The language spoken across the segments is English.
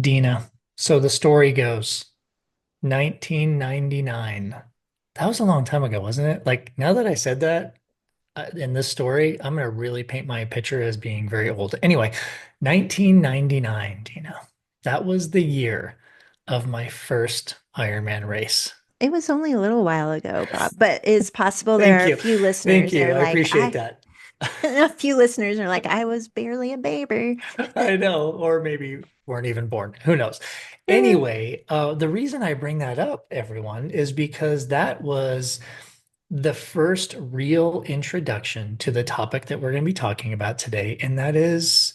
Dina. So the story goes 1999. That was a long time ago, wasn't it? Like now that I said that in this story, I'm going to really paint my picture as being very old. Anyway, 1999, Dina. That was the year of my first Ironman race. It was only a little while ago, Bob, but it's possible there Thank are a you. few Thank listeners that you. are I like, appreciate that. a few listeners are like, I was barely a baby. I know, or maybe weren't even born. Who knows? Eh, Anyway, the reason I bring that up, everyone, is because that was the first real introduction to the topic that we're going to be talking about today, and that is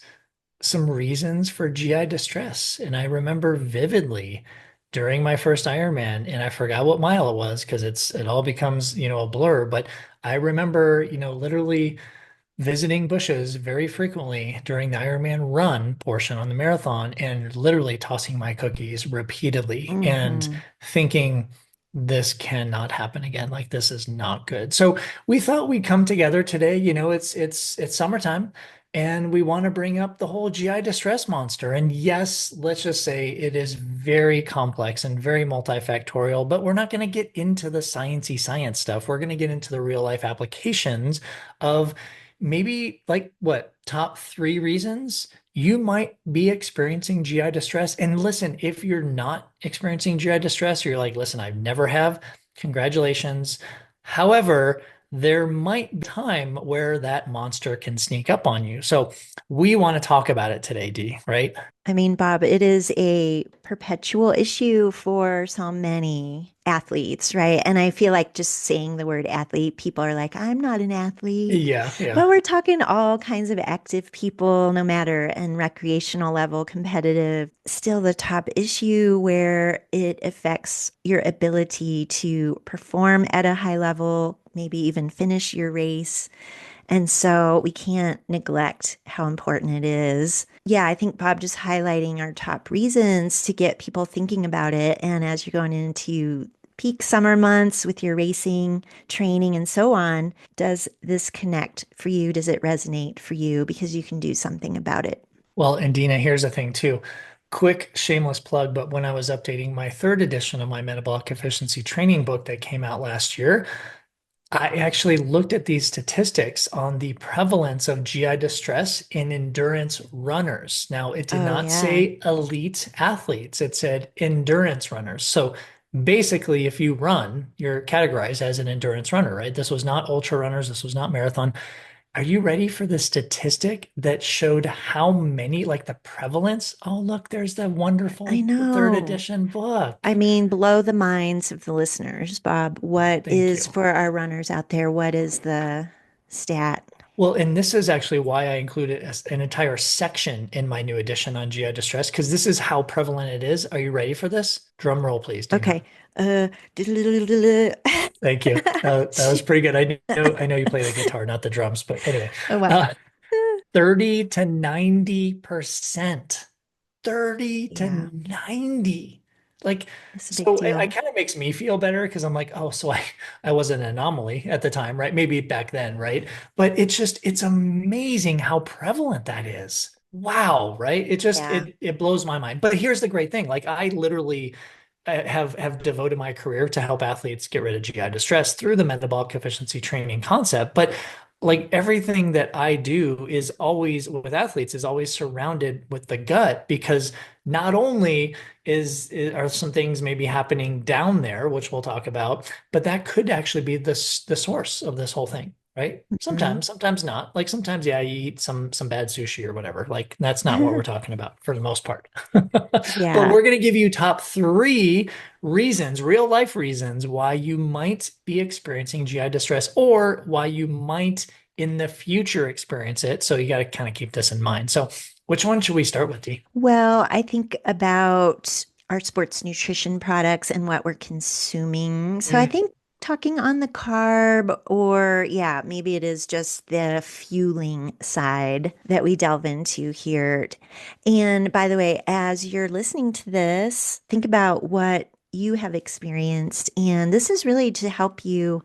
some reasons for GI distress. And I remember vividly during my first Ironman, and I forgot what mile it was because it all becomes, a blur, but I remember, literally visiting bushes very frequently during the Ironman run portion on the marathon and literally tossing my cookies repeatedly and hmm. thinking this cannot happen again. Like this is not good. So we thought we'd come together today. It's summertime and we want to bring up the whole GI distress monster. And yes, let's just say it is very complex and very multifactorial, but we're not going to get into the sciencey science stuff. We're going to get into the real life applications of maybe like what top three reasons you might be experiencing GI distress. And listen, if you're not experiencing GI distress, or you're like, listen, I've never have, congratulations. However, there might be time where that monster can sneak up on you. So we want to talk about it today, D, right? I mean, Bob, it is a perpetual issue for so many athletes, right? And I feel like just saying the word athlete, people are like, I'm not an athlete. Yeah, yeah. But we're talking all kinds of active people, no matter and recreational level, competitive, still the top issue where it affects your ability to perform at a high level, maybe even finish your race. And so we can't neglect how important it is. Yeah, I think Bob just highlighting our top reasons to get people thinking about it. And as you're going into peak summer months with your racing, training, and so on, does this connect for you? Does it resonate for you? Because you can do something about it. Well, and Dina, here's the thing too. Quick shameless plug, but when I was updating my third edition of my metabolic efficiency training book that came out last year, I actually looked at these statistics on the prevalence of GI distress in endurance runners. Now, it did Oh, not yeah. say elite athletes, it said endurance runners. So basically, if you run, you're categorized as an endurance runner, right? This was not ultra runners, this was not marathon. Are you ready for the statistic that showed how many, like the prevalence? Oh, look, there's the I wonderful third know. edition I book. mean, blow the minds of the listeners, Bob. What Thank is you. for our runners out there? What is the stat? Well, and this is actually why I included an entire section in my new edition on GI distress, because this is how prevalent it is. Are you ready for this? Drum roll, please, Dina. Okay. Uh, Thank you. That was pretty good. I know you play the guitar, not the drums, but anyway, oh, wow. uh, 30 to 90%. 30 to Yeah, 90. Like, it's a big so it deal. kind of makes me feel better because I'm like, oh, so I was an anomaly at the time, right? Maybe back then, right? But it's amazing how prevalent that is. Wow, right? It just Yeah. it blows my mind. But here's the great thing. Like I literally have devoted my career to help athletes get rid of GI distress through the metabolic efficiency training concept. But like everything that I do is always with athletes is always surrounded with the gut because not only are some things maybe happening down there, which we'll talk about, but that could actually be the source of this whole thing, right? Mhm. Sometimes not. Like sometimes, yeah, you eat some bad sushi or whatever. Like that's not what we're talking about for the most part. But Yeah. we're going to give you top three reasons, real life reasons why you might be experiencing GI distress or why you might in the future experience it. So you got to kind of keep this in mind. So which one should we start with, D? Well, I think about our sports nutrition products and what we're consuming. So I Mm. think talking on the carb, or yeah, maybe it is just the fueling side that we delve into here. And by the way, as you're listening to this, think about what you have experienced. And this is really to help you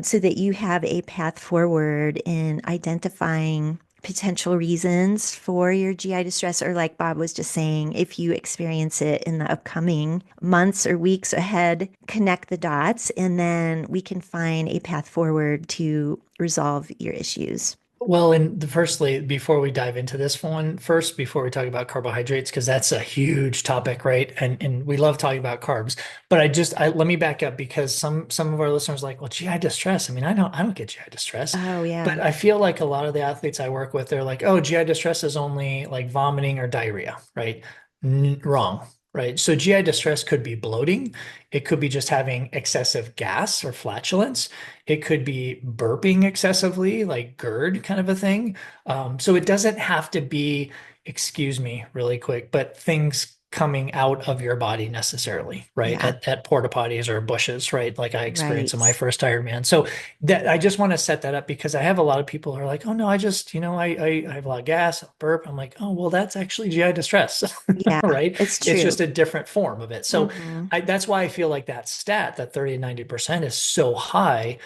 so that you have a path forward in identifying potential reasons for your GI distress, or like Bob was just saying, if you experience it in the upcoming months or weeks ahead, connect the dots, and then we can find a path forward to resolve your issues. Well, and firstly, before we dive into this one, first, before we talk about carbohydrates, because that's a huge topic, right? And we love talking about carbs. But I let me back up because some of our listeners are like, well, GI distress. I mean, I don't get GI distress. Oh, yeah. But I feel like a lot of the athletes I work with, they're like, oh, GI distress is only like vomiting or diarrhea, right? Wrong. Right. So GI distress could be bloating. It could be just having excessive gas or flatulence. It could be burping excessively, like GERD kind of a thing. So it doesn't have to be, excuse me, really quick, but things coming out of your body necessarily, right? Yeah. At porta potties or bushes, right? Like I experienced in my Right. first Ironman. So that I just want to set that up because I have a lot of people who are like, oh no, I just, I have a lot of gas, burp. I'm like, oh, well, that's actually GI distress, Yeah, right? it's It's true. just a different form of it. So Hmm. that's why I feel like that stat, that 30 to 90% is so high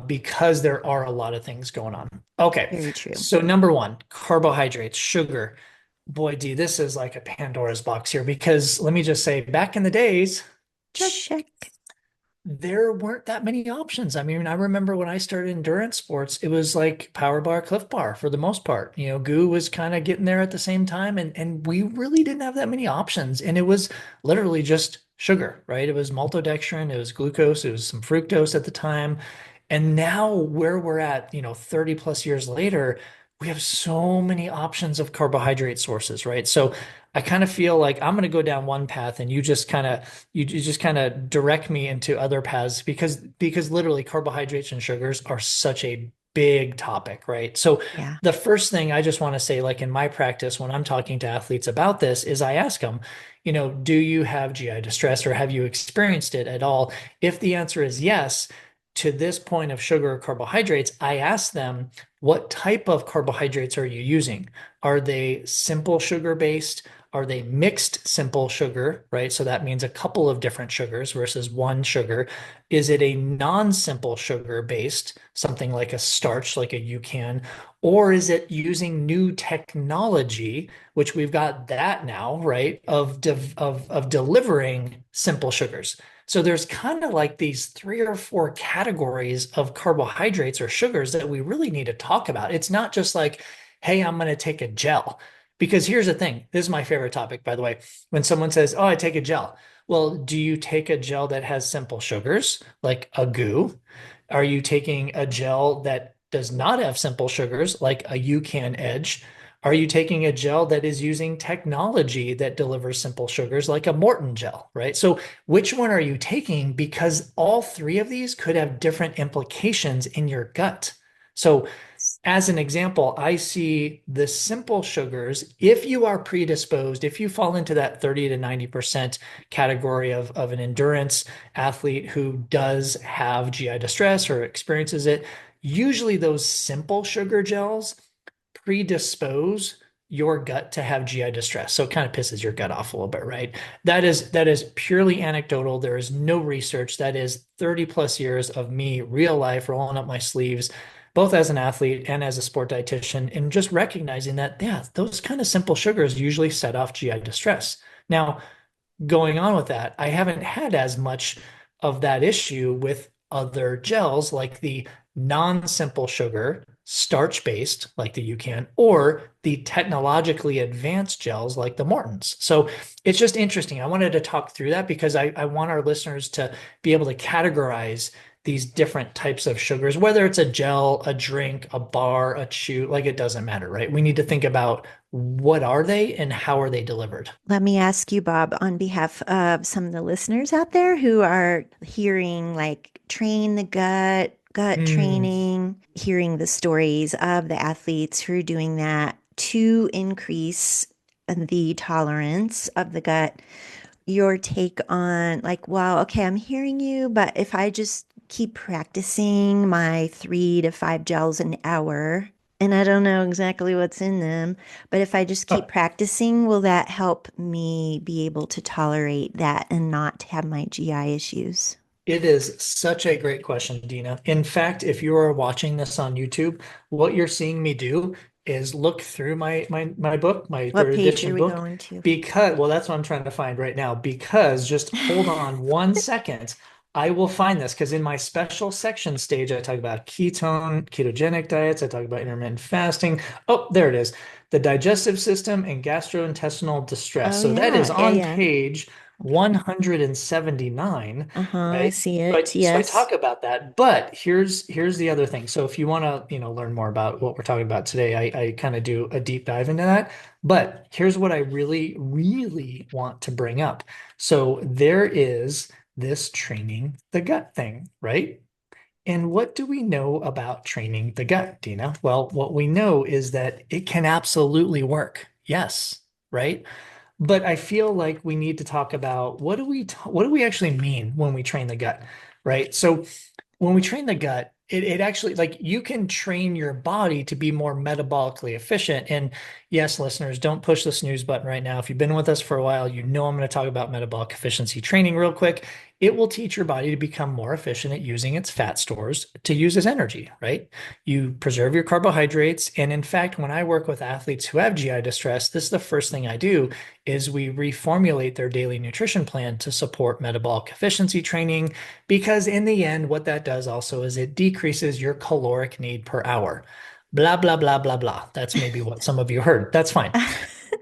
because there are a lot of things going on. Okay. Very true. So number one, carbohydrates, sugar. Boy, D, this is like a Pandora's box here because let me just say, back in the days, check, Check. there weren't that many options. I mean, I remember when I started endurance sports, it was like power bar, Cliff Bar for the most part. Goo was kind of getting there at the same time, and we really didn't have that many options. And it was literally just sugar, right? It was maltodextrin, it was glucose, it was some fructose at the time. And now where we're at, 30 plus years later, we have so many options of carbohydrate sources, right? So I kind of feel like I'm going to go down one path and you just kind of direct me into other paths because literally carbohydrates and sugars are such a big topic, right? So Yeah. the first thing I just want to say, like in my practice, when I'm talking to athletes about this, is I ask them, do you have GI distress or have you experienced it at all? If the answer is yes, to this point of sugar or carbohydrates, I ask them, what type of carbohydrates are you using? Are they simple sugar based? Are they mixed simple sugar, right? So that means a couple of different sugars versus one sugar. Is it a non-simple sugar based, something like a starch, like a UCAN, or is it using new technology, which we've got that now, right? Of delivering simple sugars. So there's kind of like these three or four categories of carbohydrates or sugars that we really need to talk about. It's not just like, hey, I'm going to take a gel. Because here's the thing, this is my favorite topic, by the way. When someone says, oh, I take a gel. Well, do you take a gel that has simple sugars, like a goo? Are you taking a gel that does not have simple sugars, like a UCAN Edge? Are you taking a gel that is using technology that delivers simple sugars, like a Morton gel, right? So, which one are you taking? Because all three of these could have different implications in your gut. So, as an example, I see the simple sugars. If you are predisposed, if you fall into that 30 to 90% category of an endurance athlete who does have GI distress or experiences it, usually those simple sugar gels predispose your gut to have GI distress. So it kind of pisses your gut off a little bit, right? That is purely anecdotal. There is no research. That is 30 plus years of me, real life, rolling up my sleeves, both as an athlete and as a sport dietitian, and just recognizing that, yeah, those kind of simple sugars usually set off GI distress. Now, going on with that, I haven't had as much of that issue with other gels like the non-simple sugar, starch-based like the UCAN, or the technologically advanced gels like the Mortons. So it's just interesting. I wanted to talk through that because I want our listeners to be able to categorize these different types of sugars, whether it's a gel, a drink, a bar, a chew, like it doesn't matter, right? We need to think about what are they and how are they delivered? Let me ask you, Bob, on behalf of some of the listeners out there who are hearing like train the gut, gut Mm, training, hearing the stories of the athletes who are doing that to increase the tolerance of the gut. Your take on like, wow, okay, I'm hearing you, but if I just keep practicing my 3 to 5 gels an hour, and I don't know exactly what's in them, but if I just keep oh, practicing, will that help me be able to tolerate that and not have my GI issues? it is such a great question, Dina. In fact, if you are watching this on YouTube, what you're seeing me do is look through my book, my What third page are edition we book, going to? because well, that's what I'm trying to find right now. Because just hold on 1 second. I will find this because in my special section stage, I talk about ketogenic diets. I talk about intermittent fasting. Oh, there it is. The digestive system and gastrointestinal distress. Oh So that is yeah, yeah, on yeah. page Okay. 179, Uh-huh, I right? see So I, it. so I Yes. talk about that, but here's the other thing. So if you want to, learn more about what we're talking about today, I kind of do a deep dive into that. But here's what I really, really want to bring up. So there is this training the gut thing, right? And what do we know about training the gut, Dina? Well, what we know is that it can absolutely work. Yes, right? But I feel like we need to talk about what do we actually mean when we train the gut, right? So when we train the gut, it actually like you can train your body to be more metabolically efficient. And yes, listeners, don't push the snooze button right now. If you've been with us for a while, you know I'm going to talk about metabolic efficiency training real quick. It will teach your body to become more efficient at using its fat stores to use as energy, right? You preserve your carbohydrates. And in fact, when I work with athletes who have GI distress, this is the first thing I do is we reformulate their daily nutrition plan to support metabolic efficiency training because in the end, what that does also is it decreases your caloric need per hour. Blah, blah, blah, blah, blah. That's maybe what some of you heard. That's fine.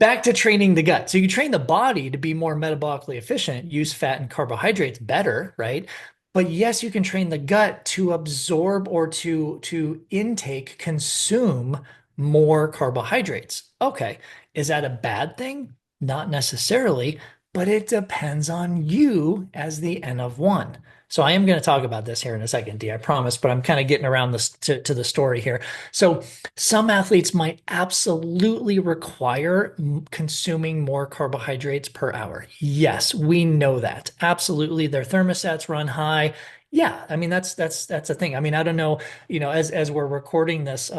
Back to training the gut. So you train the body to be more metabolically efficient, use fat and carbohydrates better, right? But yes, you can train the gut to absorb or to intake, consume more carbohydrates. Okay. Is that a bad thing? Not necessarily, but it depends on you as the N of one. So I am going to talk about this here in a second, D, I promise, but I'm kind of getting around this to the story here. So some athletes might absolutely require consuming more carbohydrates per hour. Yes, we know that. Absolutely. Their thermostats run high. Yeah, I mean that's a thing. I mean, I don't know, as we're recording this,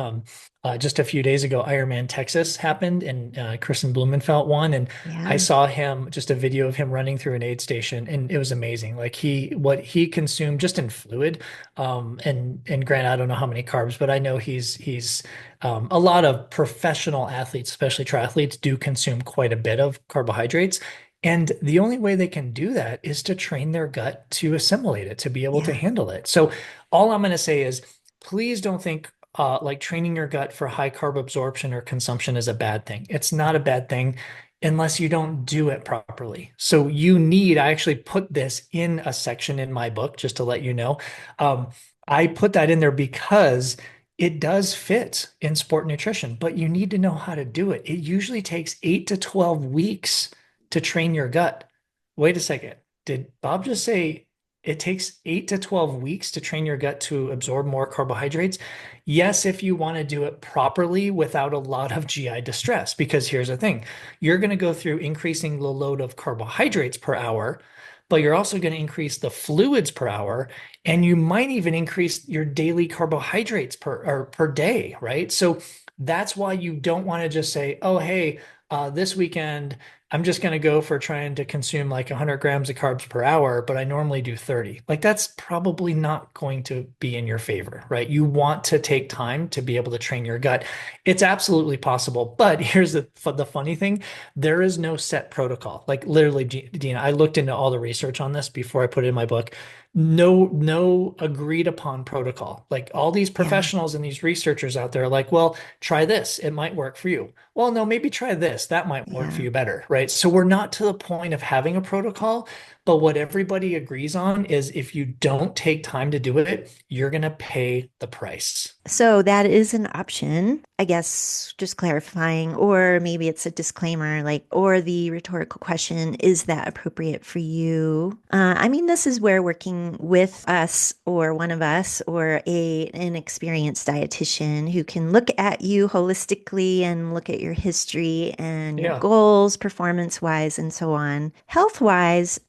just a few days ago, Ironman Texas happened and Kristen Blumenfeld won. And I Yeah. saw him, just a video of him running through an aid station, and it was amazing. Like what he consumed just in fluid, and granted, I don't know how many carbs, but I know he's a lot of professional athletes, especially triathletes, do consume quite a bit of carbohydrates. And the only way they can do that is to train their gut to assimilate it, to be able to Yeah. handle it. So all I'm going to say is please don't think like training your gut for high carb absorption or consumption is a bad thing. It's not a bad thing unless you don't do it properly. So I actually put this in a section in my book just to let you know. Um, I put that in there because it does fit in sport nutrition, but you need to know how to do it. It usually takes 8 to 12 weeks to train your gut. Wait a second. Did Bob just say it takes 8 to 12 weeks to train your gut to absorb more carbohydrates? Yes, if you want to do it properly without a lot of GI distress, because here's the thing, you're going to go through increasing the load of carbohydrates per hour, but you're also going to increase the fluids per hour, and you might even increase your daily carbohydrates per day, right? So that's why you don't want to just say, oh, hey, this weekend I'm just going to go for trying to consume like 100 grams of carbs per hour, but I normally do 30. Like that's probably not going to be in your favor, right? You want to take time to be able to train your gut. It's absolutely possible, but here's the funny thing: there is no set protocol. Like literally, Dina, I looked into all the research on this before I put it in my book. No agreed upon protocol. Like all these Yeah. professionals and these researchers out there are like, well, try this. It might work for you. Well, no, maybe try this. That might work for Yeah. you better, right? So we're not to the point of having a protocol, but what everybody agrees on is if you don't take time to do it, you're going to pay the price. So that is an option, I guess, just clarifying, or maybe it's a disclaimer, like, or the rhetorical question, is that appropriate for you? I mean, this is where working with us or one of us or an experienced dietitian who can look at you holistically and look at your history and your Yeah. goals, performance wise, and so on. Health wise,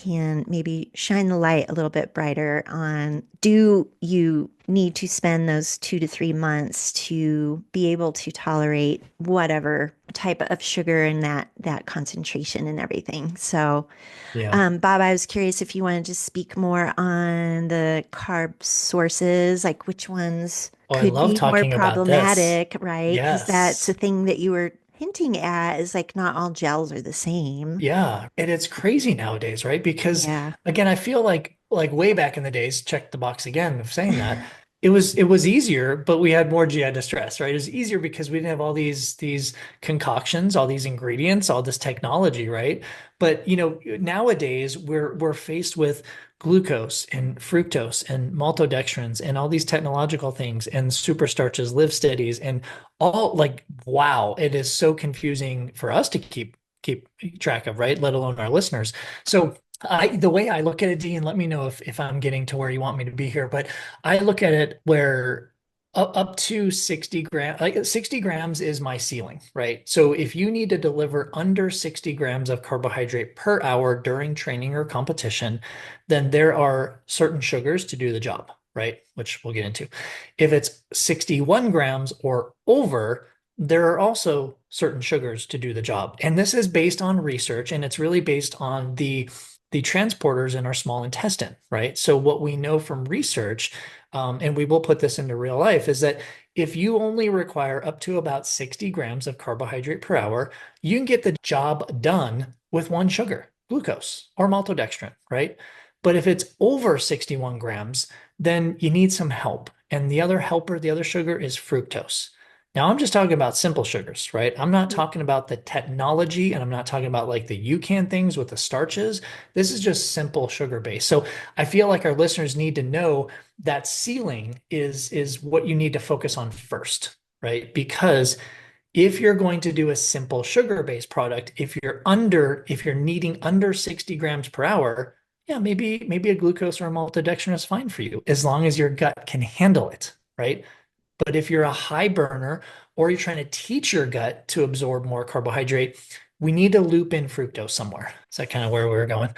can maybe shine the light a little bit brighter on, do you need to spend those 2 to 3 months to be able to tolerate whatever type of sugar and that concentration and everything. So Yeah. Bob, I was curious if you wanted to speak more on the carb sources, like which ones Oh, I could love be more talking about this. problematic, right? Because that's a Yes. thing that you were hinting at is like not all gels are the same. Yeah, and it's crazy nowadays, right? Because Yeah. again, I feel like way back in the days, check the box again of saying that, it was easier, but we had more GI distress, right? It was easier because we didn't have all these concoctions, all these ingredients, all this technology, right? But nowadays we're faced with glucose and fructose and maltodextrins and all these technological things and super starches, live steadies, and all like wow, it is so confusing for us to keep track of, right? Let alone our listeners. So the way I look at it, Dean, let me know if I'm getting to where you want me to be here, but I look at it where up to 60 grams, like 60 grams is my ceiling, right? So if you need to deliver under 60 grams of carbohydrate per hour during training or competition, then there are certain sugars to do the job, right? Which we'll get into. If it's 61 grams or over, there are also certain sugars to do the job. And this is based on research, and it's really based on the transporters in our small intestine, right? So what we know from research, and we will put this into real life, is that if you only require up to about 60 grams of carbohydrate per hour, you can get the job done with one sugar, glucose or maltodextrin, right? But if it's over 61 grams, then you need some help. And the other helper, the other sugar is fructose. Now, I'm just talking about simple sugars, right? I'm not Yeah. talking about the technology and I'm not talking about like the UCAN things with the starches. This is just simple sugar base. So I feel like our listeners need to know that ceiling is what you need to focus on first, right? Because if you're going to do a simple sugar-based product, if you're needing under 60 grams per hour, yeah, maybe a glucose or a maltodextrin is fine for you as long as your gut can handle it, right? But if you're a high burner or you're trying to teach your gut to absorb more carbohydrate, we need to loop in fructose somewhere. Is that kind of where we were going?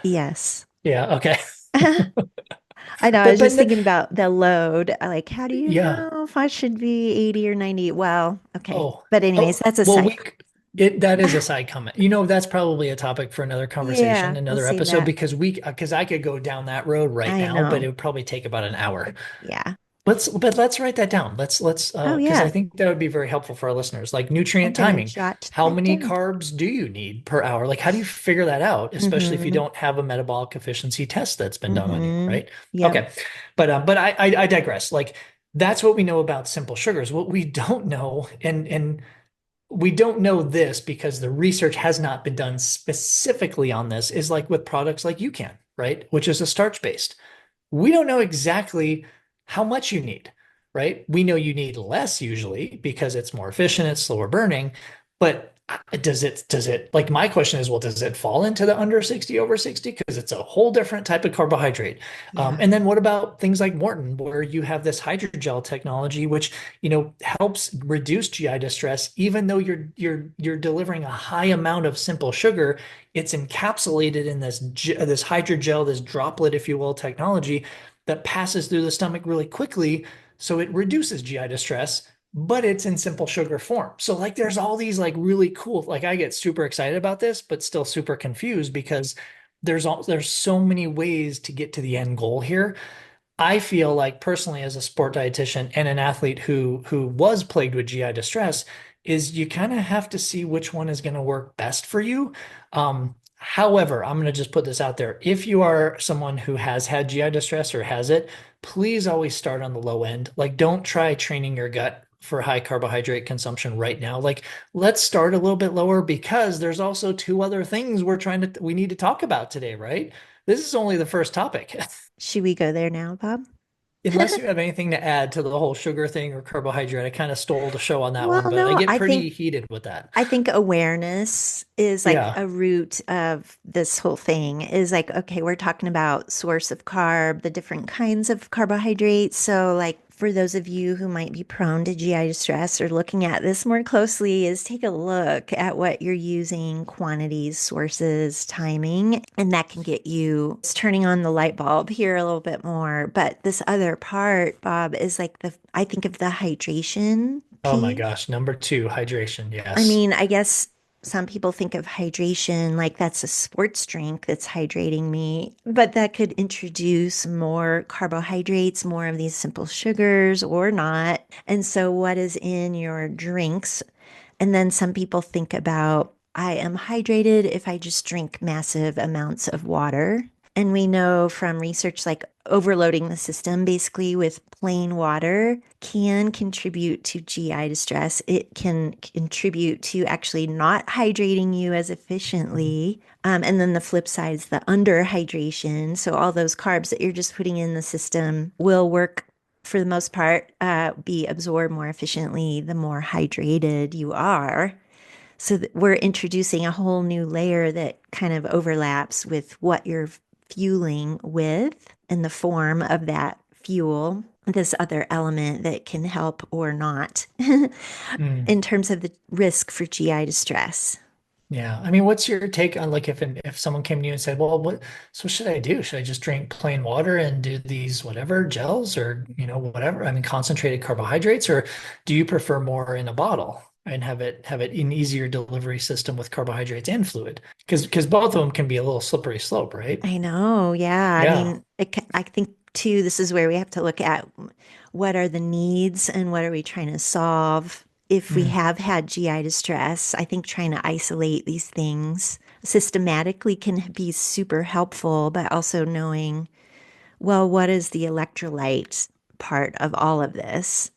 Yes. Yeah, okay. I know. I But was but just thinking about the load. Like, how do you yeah. know if I should be 80 or 90? Well, okay. Oh, But anyways, oh, that's a well, side. that is a side comment. That's probably a topic for another conversation, Yeah, we'll another save episode, that. because I could go down that road right I now, but it know. would probably take about an hour. Yeah. But let's write that down. Let's Oh, because I yeah. think that would be very helpful for our listeners. Like I'm nutrient gonna timing. jot How that many down. carbs do you need per hour? Like how do you figure that out, especially if you Mm-hmm. don't have a metabolic efficiency test that's been done on you, Mm-hmm. right? Yep. Okay. But I digress. Like that's what we know about simple sugars. What we don't know, and we don't know this because the research has not been done specifically on this, is like with products like UCAN, right? Which is a starch based. We don't know exactly how much you need, right? We know you need less usually because it's more efficient, it's slower burning, but does it like my question is, well, does it fall into the under 60 over 60? Because it's a whole different type of carbohydrate. Yeah. And then what about things like Morton, where you have this hydrogel technology, which helps reduce GI distress, even though you're delivering a high amount of simple sugar, it's encapsulated in this hydrogel, this droplet, if you will, technology that passes through the stomach really quickly. So it reduces GI distress, but it's in simple sugar form. So like there's all these like really cool, like I get super excited about this, but still super confused because there's so many ways to get to the end goal here. I feel like personally as a sport dietitian and an athlete who was plagued with GI distress is you kind of have to see which one is going to work best for you. However, I'm going to just put this out there. If you are someone who has had GI distress or has it, please always start on the low end. Like don't try training your gut for high carbohydrate consumption right now. Like let's start a little bit lower because there's also two other things we need to talk about today, right? This is only the first topic. Should we go there now, Bob? Unless you have anything to add to the whole sugar thing or carbohydrate, I kind of stole the show on that one, Well, but I no, get pretty heated with that. I think awareness is like Yeah. a root of this whole thing is like, okay, we're talking about source of carb, the different kinds of carbohydrates. So, like for those of you who might be prone to GI distress or looking at this more closely is take a look at what you're using, quantities, sources, timing, and that can get you turning on the light bulb here a little bit more. But this other part, Bob, is like I think of the hydration Oh my piece. gosh. Number two, hydration. I Yes. mean, I guess some people think of hydration like that's a sports drink that's hydrating me, but that could introduce more carbohydrates, more of these simple sugars or not. And so, what is in your drinks? And then some people think about, I am hydrated if I just drink massive amounts of water. And we know from research, like overloading the system basically with plain water can contribute to GI distress. It can contribute to actually not hydrating you as efficiently. And then the flip side is the underhydration. So all those carbs that you're just putting in the system will work for the most part, be absorbed more efficiently the more hydrated you are. So we're introducing a whole new layer that kind of overlaps with what you're fueling with in the form of that fuel, this other element that can help or not Mm. in terms of the risk for GI distress. Yeah. I mean, what's your take on like if someone came to you and said, "Well, what should I do? Should I just drink plain water and do these whatever gels or, whatever? I mean, concentrated carbohydrates, or do you prefer more in a bottle and have it an easier delivery system with carbohydrates and fluid? Because both of them can be a little slippery slope, right? I know. Yeah. I Yeah. mean, I think too, this is where we have to look at what are the needs and what are we trying to solve. If we Mm. have had GI distress, I think trying to isolate these things systematically can be super helpful, but also knowing, well, what is the electrolyte part of all of this?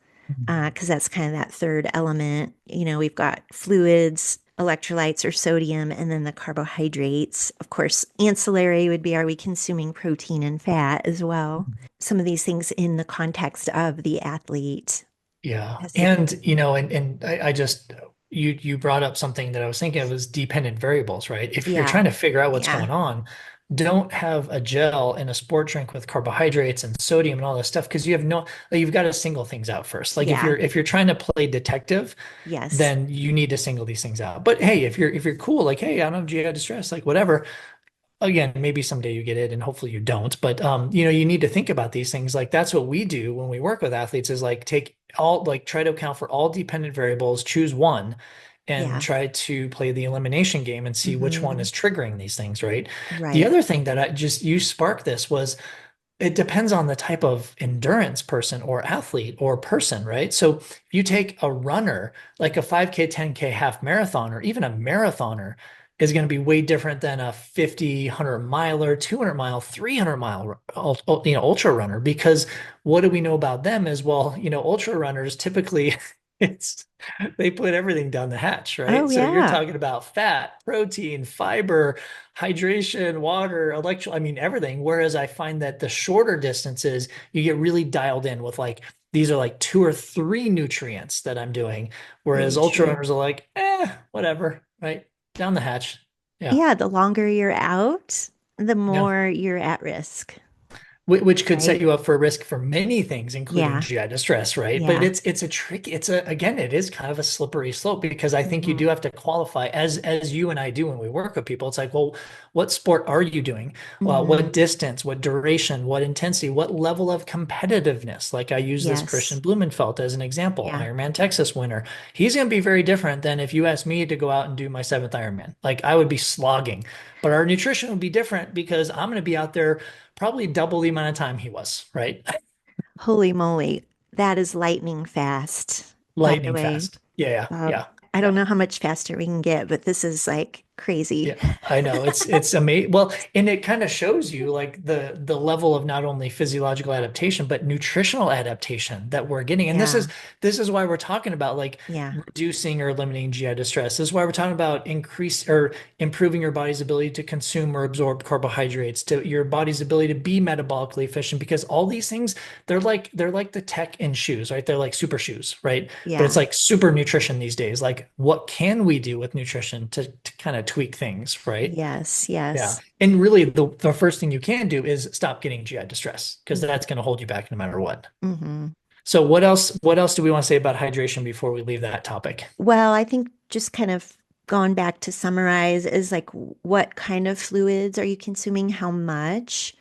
Because that's kind of that third element. We've got fluids, electrolytes or sodium, and then the carbohydrates. Of course, ancillary would be, are we consuming protein and fat as well? Some of these things in the context of the athlete Yeah. has to be. And, and I just you brought up something that I was thinking of as dependent variables, right? If you're Yeah. trying to figure out what's Yeah. going on, don't have a gel in a sport drink with carbohydrates and sodium and all this stuff because you've got to single things out first. Like if Yeah. you're trying to play detective, Yes. then you need to single these things out. But hey, if you're cool, like, hey, I don't have GI distress, like whatever, again, maybe someday you get it and hopefully you don't. But you need to think about these things. Like that's what we do when we work with athletes is like try to account for all dependent variables, choose one and Yeah. try to play the elimination game and see which one Hmm. is triggering these things, right? The Right. other thing that you sparked this was it depends on the type of endurance person or athlete or person, right? So if you take a runner, like a 5K, 10K half marathon, or even a marathoner, is going to be way different than a 50, 100 miler, 200 mile, 300 mile, ultra runner. Because what do we know about them is, well, ultra runners typically it's they put everything down the hatch, Oh, right? So you're yeah. talking about fat, protein, fiber, hydration, water, I mean, everything. Whereas I find that the shorter distances, you get really dialed in with like, these are like two or three nutrients that I'm doing. Whereas Very ultra true. runners are like, whatever, right? Down the hatch. Yeah. Yeah. The longer you're out, the Yeah. more you're at risk, Which could set right? you up for risk for many things, including Yeah. GI distress, right? But Yeah. it's a trick. Again, it is kind of a slippery slope because I think you do Hmm. have to qualify as you and I do when we work with people. It's like, well, what sport are you doing? Hmm. What distance, what duration, what intensity, what level of competitiveness? Like I use this Yes. Christian Blumenfeld as an example, Yeah. Ironman Texas winner. He's going to be very different than if you asked me to go out and do my seventh Ironman. Like I would be slogging, but our nutrition would be different because I'm going to be out there probably double the amount of time he was, right? Holy moly. That is lightning fast, by the Lightning way. fast. Yeah, Uh, yeah, I don't yeah. know how much faster we can get, but this is like crazy. Yeah, I know. It's amazing. Well, and it kind of shows you like the level of not only physiological adaptation, but nutritional adaptation that we're getting. And this is Yeah. this is why we're talking about like Yeah. reducing or eliminating GI distress. This is why we're talking about increase or improving your body's ability to consume or absorb carbohydrates, to your body's ability to be metabolically efficient, because all these things, they're like the tech in shoes, right? They're like super shoes, right? But it's Yeah. like super nutrition these days. Like, what can we do with nutrition to kind of tweak things, right? Yes. Yeah. Yes. And really, the first thing you can do is stop getting GI distress because that's going to hold you back no matter what. Hmm. So what else do we want to say about hydration before we leave that topic? Well, I think just kind of going back to summarize is like what kind of fluids are you consuming? How much?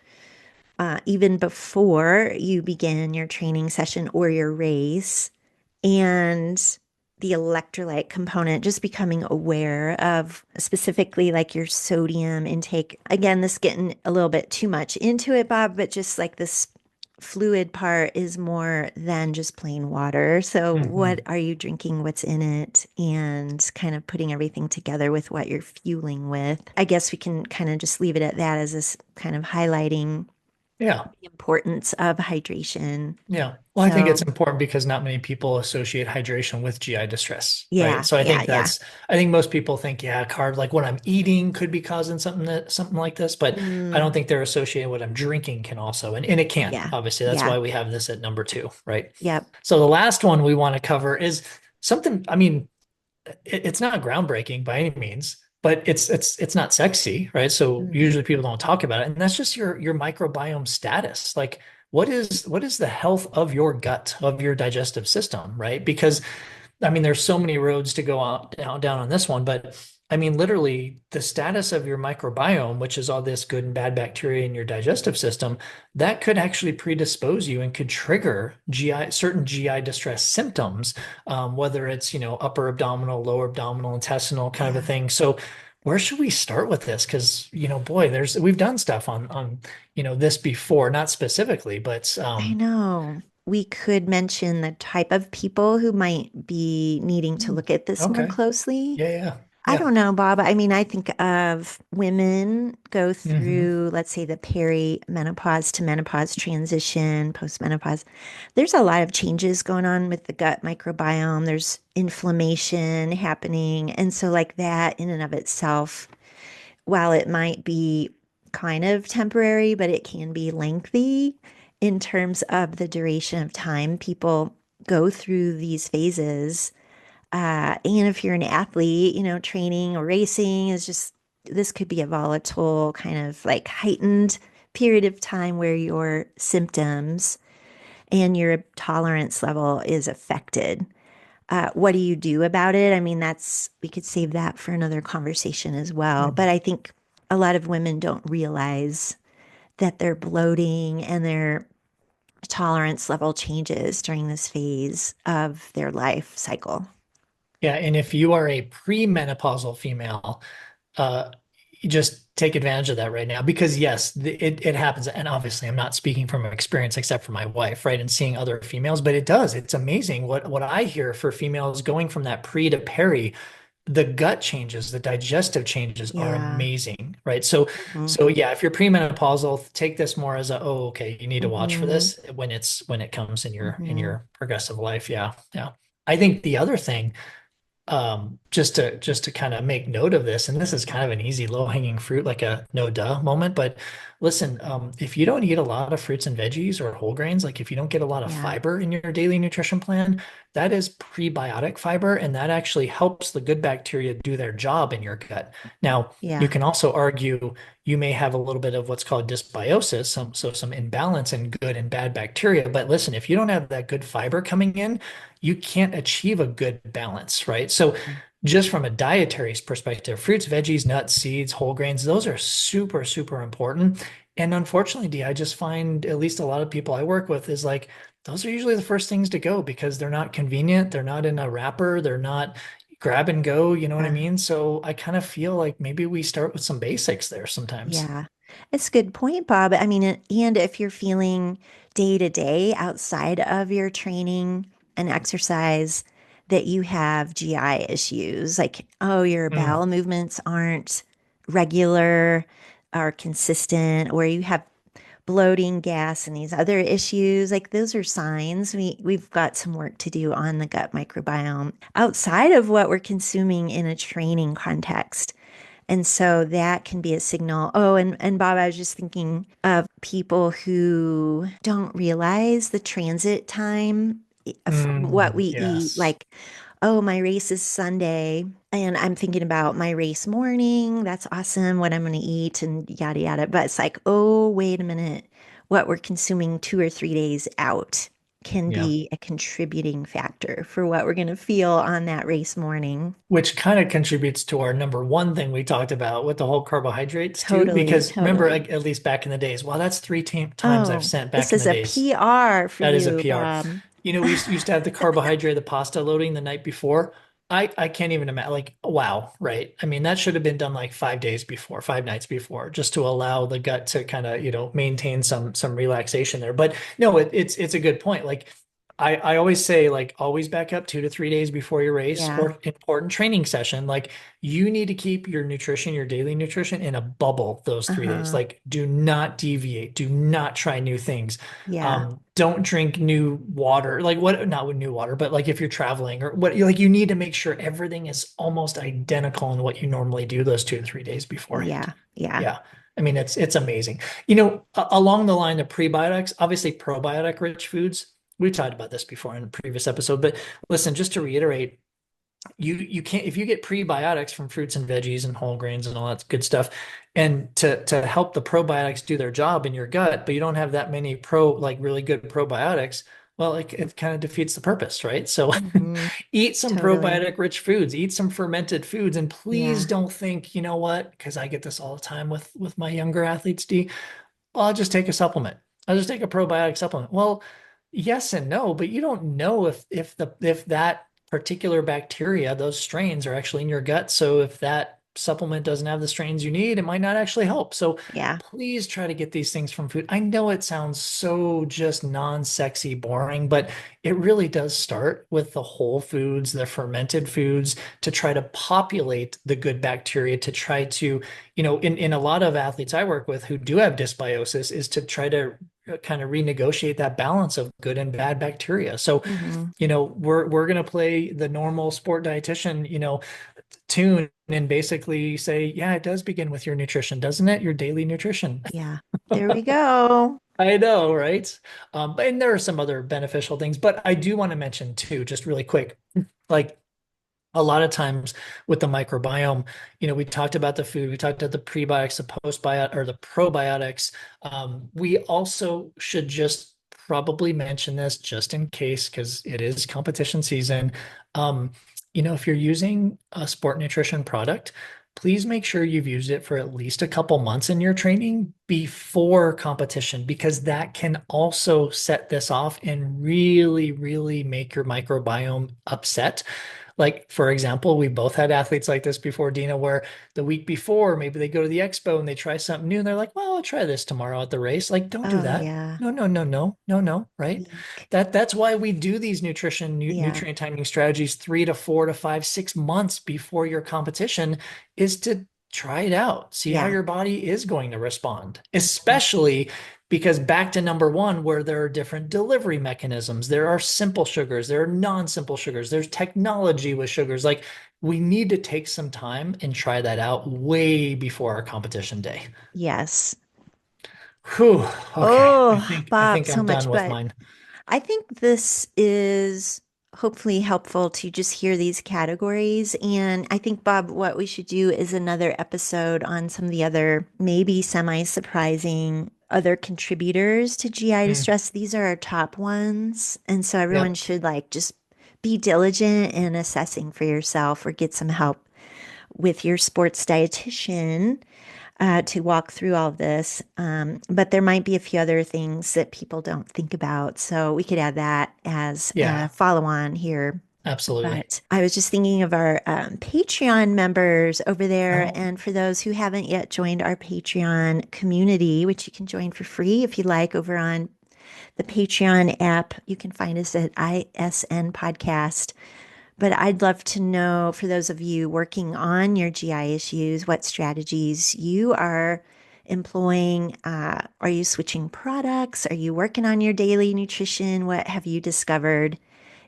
Even before you begin your training session or your race, and the electrolyte component, just becoming aware of specifically like your sodium intake. Again, this getting a little bit too much into it, Bob, but just like this fluid part is more than just plain water. So, what Mhm. are you drinking? What's in it? And kind of putting everything together with what you're fueling with. I guess we can kind of just leave it at that as this kind of highlighting Yeah. the importance of hydration. Yeah. Well, I think it's So, important because not many people associate hydration with GI distress, right? yeah, So yeah, yeah. I think most people think, yeah, carb, like what I'm eating could be causing something like this, but I don't Mm, think they're associating what I'm drinking can also, and it can, yeah, obviously. That's yeah, why we have this at number two, right? yep. So the last one we want to cover is something, I mean, it's not groundbreaking by any means, but it's not sexy, right? So Mm, usually people don't talk about it, and that's just your microbiome status. Like, what is the health of your gut, of your digestive system, right? Because I mean, there's so many roads to go out down on this one, but I mean, literally, the status of your microbiome, which is all this good and bad bacteria in your digestive system, that could actually predispose you and could trigger certain GI distress symptoms, whether it's, upper abdominal, lower abdominal, intestinal kind of a yeah, thing. So, where should we start with this? Because, boy, we've done stuff on this before, not specifically, but I know. We could mention the type of people who might be needing to look at this more okay, closely. yeah, yeah, I yeah. don't know, Bob. I mean, I think of women go Hmm. through, let's say, the perimenopause to menopause transition, postmenopause. There's a lot of changes going on with the gut microbiome. There's inflammation happening. And so, like that in and of itself, while it might be kind of temporary, but it can be lengthy in terms of the duration of time people go through these phases. And if you're an athlete, training or racing is just, this could be a volatile kind of like heightened period of time where your symptoms and your tolerance level is affected. What do you do about it? I mean, we could save that for another conversation as well. But I think a lot of women don't realize that they're bloating and their tolerance level changes during this phase of their life cycle. Yeah, and if you are a premenopausal female, uh, you just take advantage of that right now because yes, it happens. And obviously, I'm not speaking from experience except for my wife, right? And seeing other females, but it does. It's amazing what I hear for females going from that pre to peri. The gut changes, the digestive changes are Yeah. amazing, right? So, Hmm. so yeah, if you're premenopausal, take this more as a, oh, okay, you need to watch for Hmm. this when it comes in your in Hmm. your progressive life. Yeah, yeah. I think the other thing just to kind of make note of this, and this is kind of an easy low-hanging fruit, like a no duh moment. But listen, if you don't eat a lot of fruits and veggies or whole grains, like if you don't get a lot of Yeah. fiber in your daily nutrition plan, that is prebiotic fiber, and that actually helps the good bacteria do their job in your gut. Now, you Yeah. can also argue you may have a little bit of what's called dysbiosis, some imbalance in good and bad bacteria. But listen, if you don't have that good fiber coming in, you can't achieve a good balance, right? So just from a dietary perspective, fruits, veggies, nuts, seeds, whole grains, those are super, super important. And unfortunately, Dee, I just find at least a lot of people I work with is like, those are usually the first things to go because they're not convenient. They're not in a wrapper. They're not grab and go. You know what I Yeah. mean? So I kind of feel like maybe we start with some basics there sometimes. Yeah. It's a good point, Bob. I mean, and if you're feeling day to day outside of your training and exercise that you have GI issues, like, oh, your Mm, bowel movements aren't regular or consistent, or you have bloating, gas, and these other issues, like those are signs we've got some work to do on the gut microbiome outside of what we're consuming in a training context. And so that can be a signal. Oh, and Bob, I was just thinking of people who don't realize the transit time from what we eat. yes. Like, oh, my race is Sunday, and I'm thinking about my race morning. That's awesome, what I'm going to eat, and yada, yada. But it's like, oh, wait a minute, what we're consuming 2 or 3 days out. can Yeah. be a contributing factor for what we're going to feel on that race morning. Which kind of contributes to our number one thing we talked about with the whole carbohydrates too. Totally, Because remember, totally. at least back in the days, well, that's three times I've Oh, sent this back in is the a days. PR for That is a you, PR. Bob. We used to have the carbohydrate, the pasta loading the night before. I can't even imagine. Like, wow, right? I mean, that should have been done like 5 days before, 5 nights before, just to allow the gut to kind of, maintain some relaxation there. But no, it's a good point. Like, I always say, like, always back up 2 to 3 days before your race Yeah. or important training session. Like, you need to keep your nutrition, your daily nutrition in a bubble those 3 days. Uh-huh. Like, do not deviate. Do not try new things. Yeah. Don't drink new water. Like what, not with new water, but like if you're traveling or what, like you need to make sure everything is almost identical in what you normally do those 2 to 3 days beforehand. Yeah. Yeah. Yeah. I mean, it's amazing. Along the line of prebiotics, obviously probiotic rich foods. We talked about this before in a previous episode, but listen, just to reiterate, you can't, if you get prebiotics from fruits and veggies and whole grains and all that good stuff, and to help the probiotics do their job in your gut, but you don't have that many like really good probiotics, well, it kind of defeats the purpose, right? So Hmm. eat some Totally. probiotic rich foods, eat some fermented foods, and please Yeah. don't think, you know what, because I get this all the time with my younger athletes, D, I'll just take a supplement. I'll just take a probiotic supplement. Well, yes and no, but you don't know if that particular bacteria, those strains are actually in your gut. So if that supplement doesn't have the strains you need, it might not actually help. So Yeah. please try to get these things from food. I know it sounds so just non-sexy, boring, but it really does start with the whole foods, the fermented foods, to try to populate the good bacteria, to try to, in a lot of athletes I work with who do have dysbiosis, is to try to kind of renegotiate that balance of good and bad bacteria. So, Hmm. we're gonna play the normal sport dietitian, tune and basically say, yeah, it does begin with your nutrition, doesn't it? Your daily nutrition. Yeah. There we go. I know, right? And there are some other beneficial things, but I do want to mention too, just really quick, like a lot of times with the microbiome, we talked about the food, we talked about the prebiotics, the postbiotics, or the probiotics. We also should just probably mention this just in case, because it is competition season. Um, if you're using a sport nutrition product, please make sure you've used it for at least a couple months in your training before competition, because that can also set this off and really, really make your microbiome upset. Like, for example, we both had athletes like this before, Dina, where the week before, maybe they go to the expo and they try something new and they're like, well, I'll try this tomorrow at the race. Like, don't do Oh, that. yeah. No, no, no, no, no, no, right? Weak. That's why we do these Yeah. nutrient timing strategies 3 to 4 to 5, 6 months before your competition, is to try it out, see how Yeah. your body is going to respond, especially because back to number one, where there are different delivery mechanisms, there are simple sugars, there are non-simple sugars, there's technology with sugars. Like, we need to take some time and try that out way before our competition day. Yes. Whew. Okay. I Oh, think I Bob, think so I'm much. done with But mine. I think this is hopefully helpful to just hear these categories. And I think, Bob, what we should do is another episode on some of the other, maybe semi surprising other contributors to GI Mm, distress. These are our top ones. And so everyone yep. should like just be diligent in assessing for yourself or get some help with your sports dietitian to walk through all of this. But there might be a few other things that people don't think about. So we could add that as a Yeah, follow on here. absolutely. But I was just thinking of our Patreon members over there. Oh, And for those who haven't yet joined our Patreon community, which you can join for free if you like over on the Patreon app, you can find us at ISN Podcast. But I'd love to know, for those of you working on your GI issues, what strategies you are employing. Are you switching products? Are you working on your daily nutrition? What have you discovered?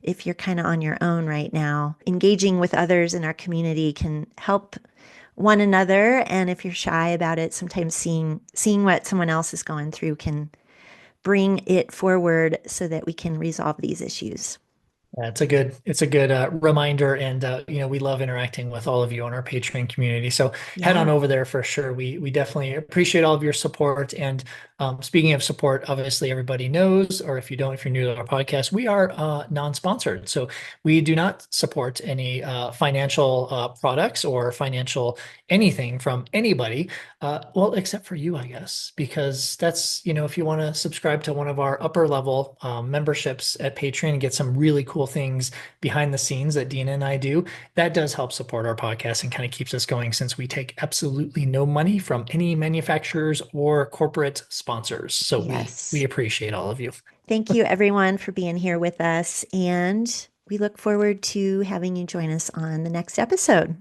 If you're kind of on your own right now, engaging with others in our community can help one another. And if you're shy about it, sometimes seeing what someone else is going through can bring it forward so that we can resolve these issues. Yeah, it's a good reminder, and we love interacting with all of you on our Patreon community. So head on Yeah. over there for sure. We definitely appreciate all of your support. And speaking of support, obviously everybody knows, or if you don't, if you're new to our podcast, we are non-sponsored, so we do not support any financial products or financial anything from anybody. Well, except for you, I guess, because that's, if you want to subscribe to one of our upper level memberships at Patreon and get some really cool things behind the scenes that Dina and I do, that does help support our podcast and kind of keeps us going since we take absolutely no money from any manufacturers or corporate sponsors. So we Yes. appreciate all of you. Thank you, everyone, for being here with us. And we look forward to having you join us on the next episode.